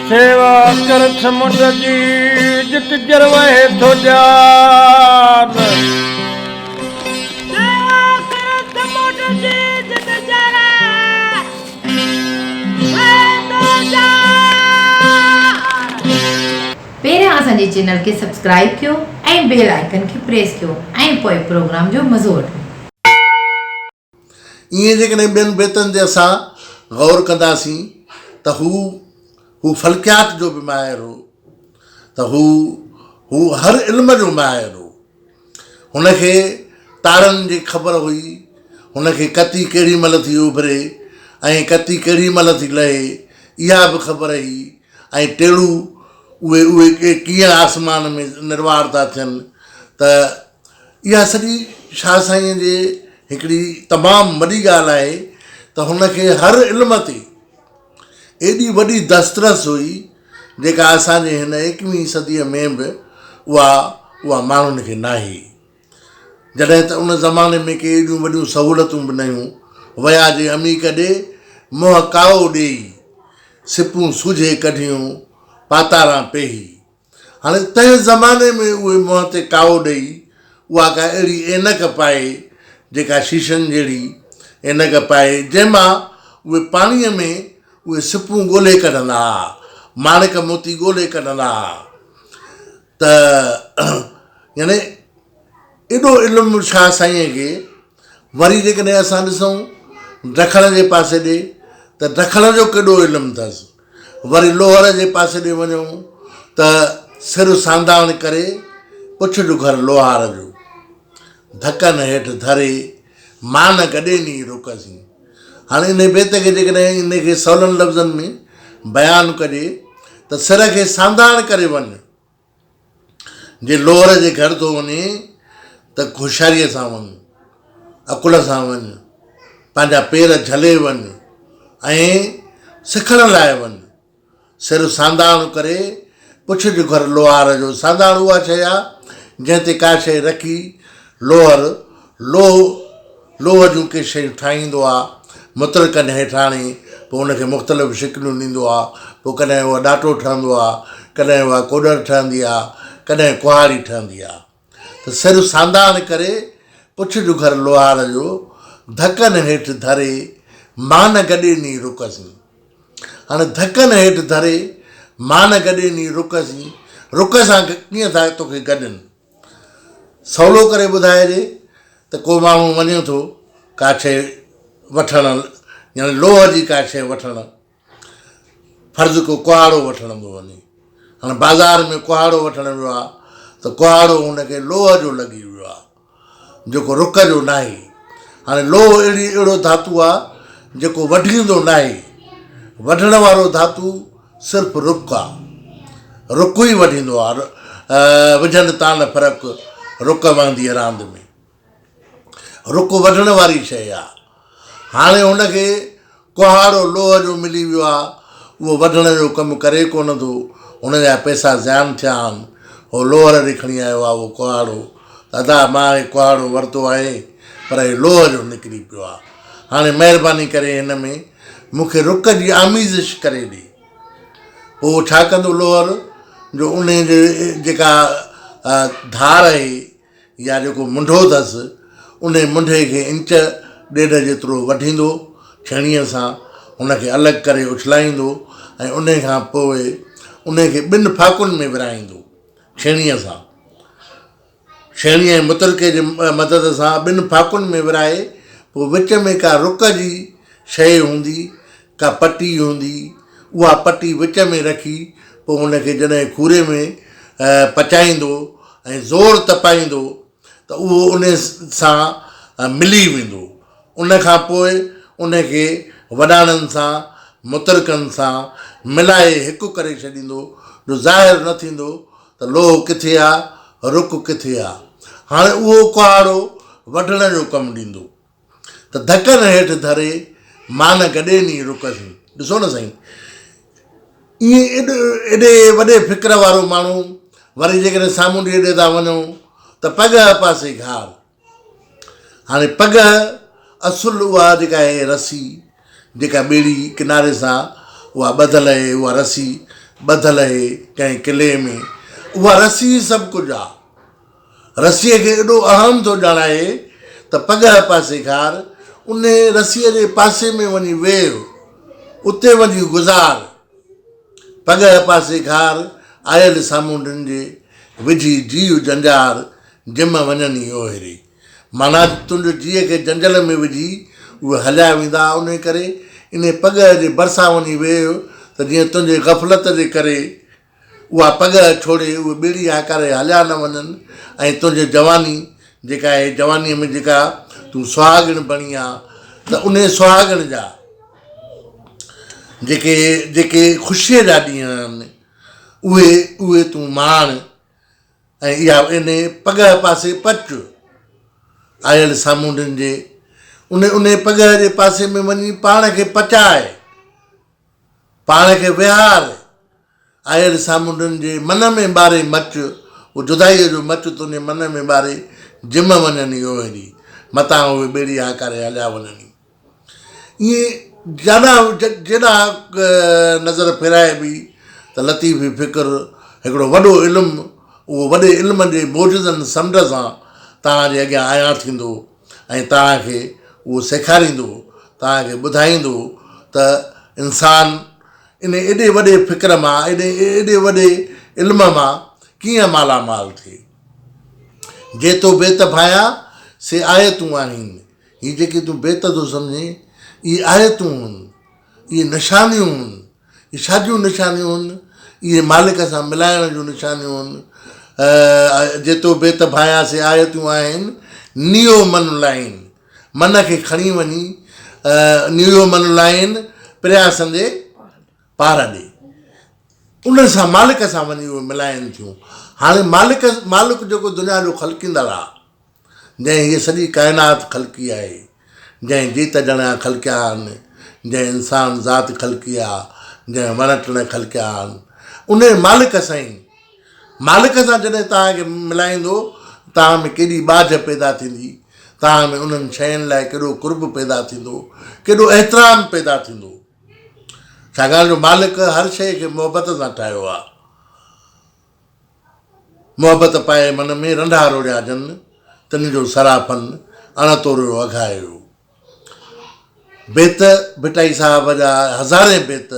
सेवा कर समुंड जी जित जरवहे थो जान पहिरियां असांजे चैनल खे सब्सक्राइब कयो ऐं बेल आइकन खे प्रेस कयो ऐं पोइ प्रोग्राम जो मज़ो वठो। इएं जेकॾहिं ॿियनि बेतनि ते असां गौर कंदासीं त हू फल्कियात जो बि माहिर हो, त हू हर इल्म जो माहिर हो। हुनखे तारनि जी ख़बर हुई, हुनखे कती केॾी महिल थी उभिरे ऐं कती केॾी महिल थी लहे इहा बि ख़बर हुई, ऐं टेड़ू उहे कीअं आसमान में निर्वार था थियनि। त इहा सॼी शाह साईं जे हिकिड़ी तमामु वॾी ॻाल्हि आहे त हुनखे हर इल्म ते एॾी वॾी दस्तरस हुई जेका असांजे हिन 21वीं सदीअ में बि उहा माण्हुनि खे नाहे। जॾहिं त उन ज़माने में के एॾियूं वॾियूं सहूलियतूं बि न हुयूं। वया जे अमीक ॾे मोह काओ ॾेई सिपूं सूझे कढियूं पातारा पेही। हाणे तंहिं ज़माने में उहे मुंहं ते काओ ॾेई उहा का अहिड़ी ऐनक पाए जेका शीशनि जहिड़ी ऐनक पाए जंहिंमां उहे पाणीअ में उहे सिपूं ॻोल्हे कढंदा हुआ, माणिक मोती ॻोल्हे कढंदा हुआ। त यानी एॾो इल्मु शाह साईंअ खे। वरी जेकॾहिं असां ॾिसूं ॾखण जे पासे ॾे त ॾखण जो केॾो इल्मु अथसि। वरी लोहर जे पासे ॾे वञूं त सिर सांधाण करे पुछ ॾुघर लोहार जो धकनि हेठि धरे मान गॾे नी रुकसीं। हाणे इन बेत खे जेकॾहिं इनखे सवलनि लफ़्ज़नि में बयानु कजे त सिर खे सांधाण करे वञु। जे लोहर जे घर थो वञे त होशियारीअ सां वञु, अकुल सां वञु, पंहिंजा पेर झले वञु ऐं सिखण लाइ वञु। सिर सांधाण करे पुछ ॾुघर लोहार जो। सांधाण उहा शइ आहे जंहिं ते का शइ रखी लोहर लोह जूं के शयूं ठाहींदो आहे, मुतरकनि हेठि आणे पोइ उनखे मुख़्तलिफ़ शिकिलियूं ॾींदो आहे। पोइ कॾहिं उहा ॾाटो ठहंदो आहे, कॾहिं उहा कोॾर ठहंदी आहे, कॾहिं कुहाड़ी ठहंदी आहे। त सिर सांधाण करे पुछ ॾुघर लोहार जो धकनि हेठि धरे मान गॾे नी रुकसीं। हाणे धकनि हेठि धरे मान गॾे नी रुकसीं। रुक सां कीअं था तोखे गॾनि? सवलो करे ॿुधाइजे त को माण्हू वञे थो का शइ वठणु, यानी लोह जी का शइ वठणु, फर्ज़ु को कुहाड़ो वठणु थो वञे। हाणे बाज़ारि में कुहाड़ो वठणु वियो आहे त कुहाड़ो हुनखे लोह जो लॻी वियो आहे जेको रुक जो न आहे। हाणे लोह अहिड़ो धातु आहे जेको वढींदो न आहे। वढण वारो धातु सिर्फ़ु रुक आहे, रुक ई वढींदो आहे। विझनि तां न फ़र्क़ु रुक वहंदी रांदि में, रुक वढण वारी शइ आहे। हाणे हुनखे कुहाड़ो लोह जो मिली वियो आहे, उहो वढण जो कमु करे कोन थो, हुनजा पैसा ज़ान थिया आहिनि। उहो लोहर ॾे खणी आयो आहे उहो कुहाड़ो, दादा मां हे कुहाड़ो वरितो आहे पर हे लोह जो निकिरी पियो आहे। हाणे महिरबानी करे हिन में मूंखे रुक जी आमीज़िश करे ॾे। पोइ छा कंदो लोहर जो उन जे जेका धार आहे या जेको मुंढो अथसि उन मुंढे खे इंच ॾेढ जेतिरो वढींदो छेणीअ सां, उनखे अलॻि करे उछलाईंदो ऐं उन खां पोइ उनखे ॿिनि फाकुनि में विराईंदो छेणीअ सां। छेणीअ ऐं मुतरके जे मदद सां ॿिनि फाकुनि में विराए पोइ विच में का रुक जी शइ हूंदी, का पटी हूंदी, उहा पटी विच में रखी पोइ उनखे जॾहिं खूरे में पचाईंदो ऐं ज़ोर तपाईंदो त उहो उन सां मिली वेंदो। उनखां पोइ उनखे वॾाणनि सां मुतरकनि सां मिलाए हिकु करे छॾींदो जो ज़ाहिर न थींदो त लोह किथे आहे, रुक किथे आहे। हाणे उहो कुहाड़ो वढण जो कमु ॾींदो त धकनि हेठि धरे मान गॾे नी रुकसीं। ॾिसो न साईं, ईअं एॾे वॾे फ़िक्र वारो माण्हू वरी जेकॾहिं सामूंडी ॾे था वञूं त पग पासे घार। हाणे पग असुलु उहा जेका आहे रसी जेका ॿेड़ी किनारे सां उहा ॿधल आहे, उहा रसी ॿधल आहे कंहिं किले में, उहा रसी सभु कुझु आहे। रसीअ खे एॾो अहम थो ॼाणाए त पॻ पासे खार, उन रसीअ जे पासे में वञी वेह, उते वञी गुज़ार। पॻ पासे खार आयल सामूंडनि जे विझी जीव जंजार, जिम वञनि ओहिरी। माना तुंहिंजो जीअ खे जंजल में विझी उहे हलिया वेंदा। उन करे इन पॻ जे भरिसां वञी वेह त जीअं तुंहिंजे ग़फ़लत जे करे उहा पॻ छोड़े उहे ॿेड़ी आकारे हलिया न वञनि, ऐं तुंहिंजी जवानी जेका आहे, जवानीअ में जेका तूं सुहागण बणी आहे, त उन सुहागण जा जेके जेके ख़ुशीअ जा ॾींहं आहिनि उहे तूं माण। ऐं इहा इन पॻ पासे पच आयल सामूंडनि जे, उन पॻ जे पासे में वञी पाण खे पचाए, पाण खे विहार। आयल सामूंडनि जे मन में ॿारे मच, उहो जुदाईअ जो मच तुंहिंजे मन में ॿारे जिम वञनि ओहिड़ी, मतां उहे ॿेड़ी आकारे हलिया वञनि। ईअं जेॾा नज़र फेराए बि त लतीफ़ी फ़िक्र हिकिड़ो वॾो इल्मु, उहो वॾे इल्म जे मौजज़नि समुंड सां तव्हांजे अॻियां आया थींदो ऐं तव्हांखे उहो सेखारींदो, तव्हांखे ॿुधाईंदो त इंसानु इन एॾे वॾे फ़िक्र मां, एॾे वॾे इल्म मां कीअं मालामाल थिए। जे तो बेत भाया से आयतूं आहिनि। हीअ जेकी तूं बेत थो सम्झे, इहे आयतूं आहिनि, इहे निशानियूं आहिनि, इहे छाजियूं निशानियूं आहिनि? इहे मालिक सां मिलाइण जूं निशानियूं आहिनि। जे तो बेत भाया से आयतूं आहिनि, नियो मन लाइन, मन खे खणी वञी नियो मन लाइन प्रयासन जे पार ॾे, उन सां मालिक सां वञी उहे मिलाइनि थियूं। हाणे मालिक जेको दुनिया जो ख़लकींदड़ आहे, जंहिं हीअ सॼी काइनात ख़लकी आहे, जंहिं जीत ॼणा ख़लकिया आहिनि, जंहिं इंसान ज़ात ख़लकी आहे, जंहिं वण टिण ख़लकिया आहिनि, उन मालिक सां ई, मालिक सां जॾहिं तव्हांखे मिलाईंदो, तव्हां में केॾी बाझ पैदा थींदी, तव्हां में उन्हनि शयुनि लाइ केॾो कुर्ब पैदा थींदो, केॾो एतिराम पैदा थींदो। छाकाणि जो मालिक हर शइ खे मोहबत सां ठाहियो आहे। मोहबत पाए मन में रंढा रोड़िया जन, तिन जो सराफन अणतोरियो अघायो। बेत भिटाई साहिब जा हज़ारे बेत,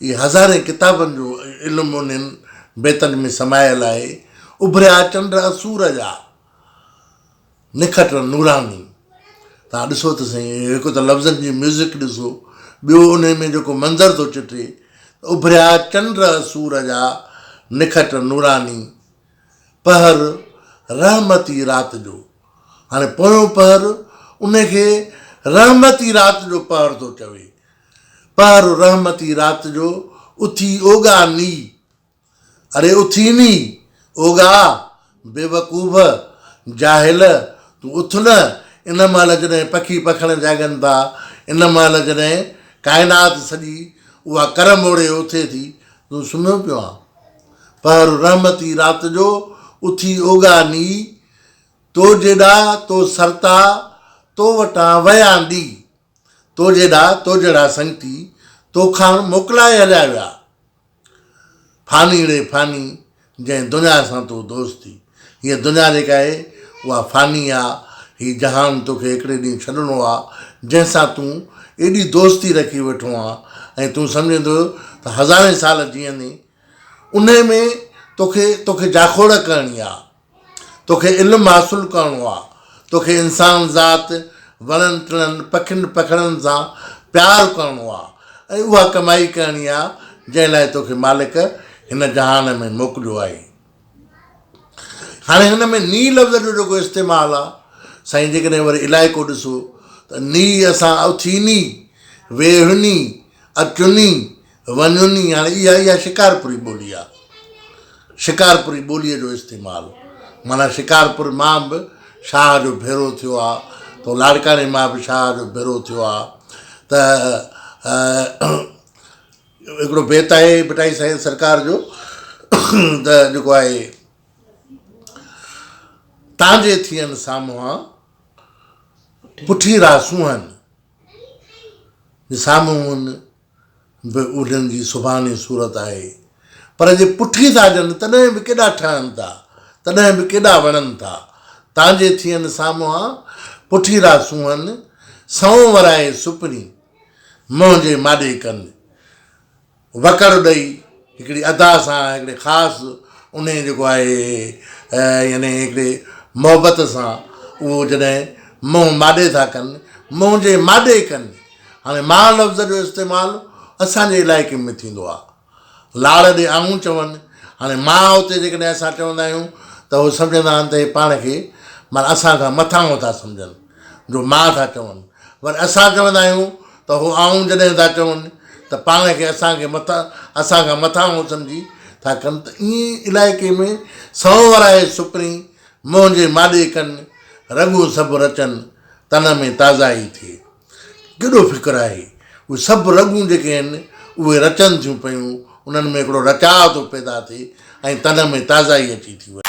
इहे हज़ारे किताबनि जो इल्मु उन्हनि बेतनि में समायल आहे। उभरिया चंड असूर जा, निखट नूरानी। तव्हां ॾिसो त साईं, हिकु त लफ़्ज़नि जी म्यूज़िक ॾिसो, ॿियो उन में जेको मंज़र थो चिटे, उभरिया चंड असूर जा, निखट नूरानी, पहर रहमती राति जो। हाणे पोयों पहर उनखे रहमती राति जो पहर थो चवे। पहर रहमती राति जो, उथी ओगा नी, अरे उथी नी ओगा बेवकूफ़ जाहिल, तूं उथ न। इन महिल जॾहिं पखी पखण जाॻनि था, इन महिल जॾहिं काइनात सॼी उहा कर मोड़े उथे थी, तूं सुम्हियो पियो आहे। पर रहमती राति जो, उथी ओगा नी, तो जेॾा तो सरता तो वटां वया नी, तो जेॾा तो जहिड़ा संगती तोखां मोकिलाए हलिया विया। फानी रे फानी, जंहिं दुनिया सां तो दोस्ती। हीअ दुनिया जेका आहे उहा फानी आहे। हीउ जहान तोखे हिकिड़े ॾींहुं छॾिणो आहे, जंहिंसां तूं एॾी दोस्ती रखी वेठो आहे ऐं तूं सम्झंदो त हज़ारे साल जीअंदे। उन में तोखे जाखोड़ करणी आहे, तोखे इल्मु हासिलु करिणो आहे, तोखे इंसान ज़ात वणनि टिणनि पखियुनि पखड़नि सां प्यारु करिणो आहे ऐं उहा कमाई करणी आहे जंहिं लाइ तोखे मालिक हिन जहान में मोकिलियो आहे। हाणे हिन में नी लफ़्ज़ जो जेको इस्तेमालु आहे साईं, जेकॾहिं वरी इलाइक़ो ॾिसो त नी असां उथीनी, वेहनी, अचुनी, वञुनी। हाणे इहा शिकारपुरी ॿोली आहे। शिकारपुरी ॿोलीअ जो इस्तेमालु माना शिकारपुर मां बि शाह जो भेरो थियो आहे, तो लाड़काने मां बि शाह जो भेरो थियो आहे। त हिकिड़ो बेत आहे भिटाई साईं सरकार जो, त जेको आहे तव्हांजे थियनि साम्हूं पुठी रासूं आहिनि, साम्हूं बि उन्हनि जी सुभाणे सूरत आहे। पर जे पुठी था ॾियनि तॾहिं बि केॾा ठहनि था, तॾहिं बि केॾा वणनि था। तव्हांजे थियनि साम्हूं पुठी था सूहनि, सऊं वराए सुपिनी मुंहिंजे माॾे कनि। वकड़ ॾेई हिकिड़ी अदा सां, हिकिड़े ख़ासि उन जेको आहे यानी हिकिड़े मोहबत सां उहो जॾहिं मुंहुं माॾे था कनि, मुंहिंजे माॾे कनि। हाणे मां लफ़्ज़ जो इस्तेमालु असांजे इलाइक़े में थींदो आहे, लाड़ ॾे आऊं चवनि। हाणे मां उते जेकॾहिं असां चवंदा आहियूं त उहे सम्झंदा आहिनि त हे पाण खे माना असांखां मथां था सम्झनि, जो मां था चवनि। वरी असां चवंदा आहियूं त उहो आऊं जॾहिं था चवनि त पाण खे असांखां मथां उहो सम्झी था कनि। त ईअं इलाइक़े में सऊं वराए सुपिनी मुंहिंजे माॾे कनि, रॻूं सभु रचनि तन में ताज़ाई थिए। केॾो फ़िक्रु आहे, उहे सभु रॻूं जेके आहिनि उहे रचनि थियूं पियूं, उन्हनि में हिकिड़ो रचाव थो पैदा थिए ऐं तन में ताज़ाई अची थी वञे।